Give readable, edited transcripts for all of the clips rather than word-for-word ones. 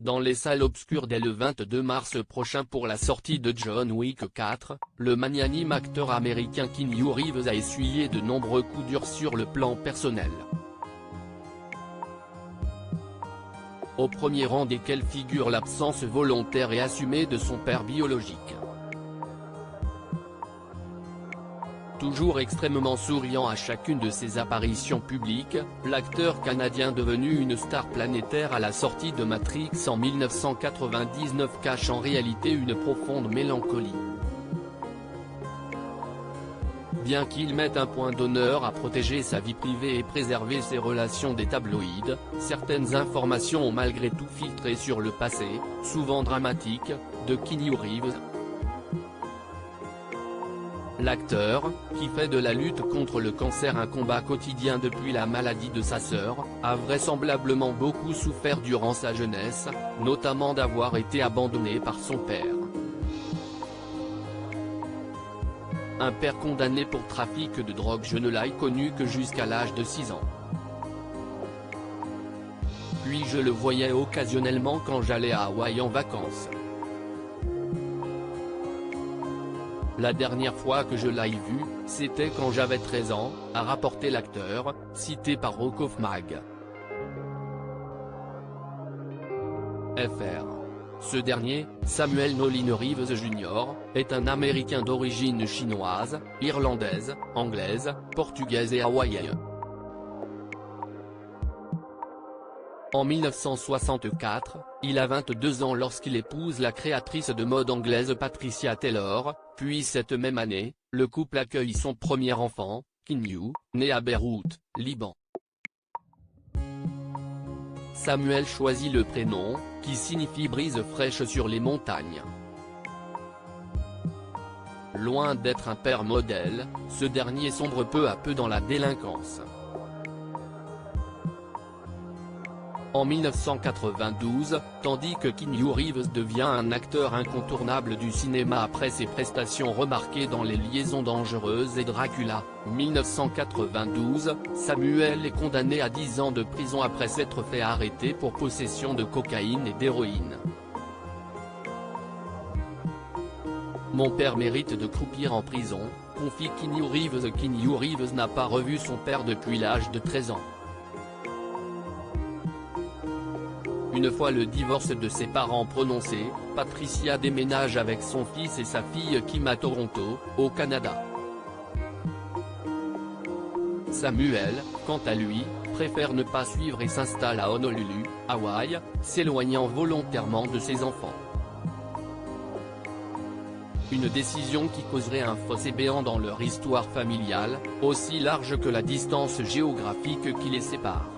dans les salles obscures dès le 22 mars prochain pour la sortie de John Wick 4, le magnanime acteur américain Keanu Reeves a essuyé de nombreux coups durs sur le plan personnel. Au premier rang desquels figure l'absence volontaire et assumée de son père biologique. Toujours extrêmement souriant à chacune de ses apparitions publiques, l'acteur canadien devenu une star planétaire à la sortie de Matrix en 1999 cache en réalité une profonde mélancolie. Bien qu'il mette un point d'honneur à protéger sa vie privée et préserver ses relations des tabloïds, certaines informations ont malgré tout filtré sur le passé, souvent dramatique, de Keanu Reeves. L'acteur, qui fait de la lutte contre le cancer un combat quotidien depuis la maladie de sa sœur, a vraisemblablement beaucoup souffert durant sa jeunesse, notamment d'avoir été abandonné par son père. Un père condamné pour trafic de drogue. Je ne l'ai connu que jusqu'à l'âge de 6 ans. Puis je le voyais occasionnellement quand j'allais à Hawaï en vacances. La dernière fois que je l'ai vu, c'était quand j'avais 13 ans, a rapporté l'acteur, cité par Rock of Mag. Fr. Ce dernier, Samuel Nolin Reeves Jr., est un Américain d'origine chinoise, irlandaise, anglaise, portugaise et hawaïenne. En 1964, il a 22 ans lorsqu'il épouse la créatrice de mode anglaise Patricia Taylor, puis cette même année, le couple accueille son premier enfant, Keanu, né à Beyrouth, Liban. Samuel choisit le prénom, qui signifie brise fraîche sur les montagnes. Loin d'être un père modèle, ce dernier sombre peu à peu dans la délinquance. En 1992, tandis que Keanu Reeves devient un acteur incontournable du cinéma après ses prestations remarquées dans Les Liaisons dangereuses et Dracula, 1992, Samuel est condamné à 10 ans de prison après s'être fait arrêter pour possession de cocaïne et d'héroïne. Mon père mérite de croupir en prison, confie Keanu Reeves. Keanu Reeves n'a pas revu son père depuis l'âge de 13 ans. Une fois le divorce de ses parents prononcé, Patricia déménage avec son fils et sa fille Kim à Toronto, au Canada. Samuel, quant à lui, préfère ne pas suivre et s'installe à Honolulu, Hawaï, s'éloignant volontairement de ses enfants. Une décision qui causerait un fossé béant dans leur histoire familiale, aussi large que la distance géographique qui les sépare.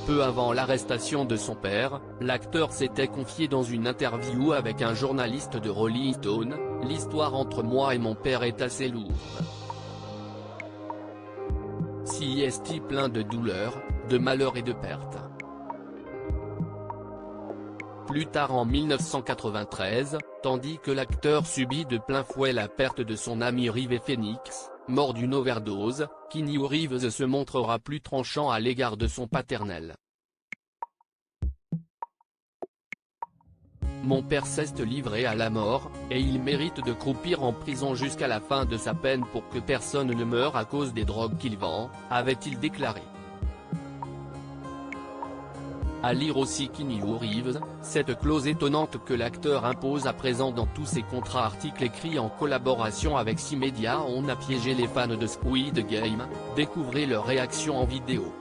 Peu avant l'arrestation de son père, l'acteur s'était confié dans une interview avec un journaliste de Rolling Stone, « L'histoire entre moi et mon père est assez lourde. Si est plein de douleurs, de malheurs et de pertes. » Plus tard en 1993, tandis que l'acteur subit de plein fouet la perte de son ami River Phoenix, mort d'une overdose, Keanu Reeves se montrera plus tranchant à l'égard de son paternel. Mon père s'est livré à la mort, et il mérite de croupir en prison jusqu'à la fin de sa peine pour que personne ne meure à cause des drogues qu'il vend, avait-il déclaré. À lire aussi Keanu Reeves, cette clause étonnante que l'acteur impose à présent dans tous ses contrats. Article écrit en collaboration avec 6 médias. On a piégé les fans de Squid Game, découvrez leur réaction en vidéo.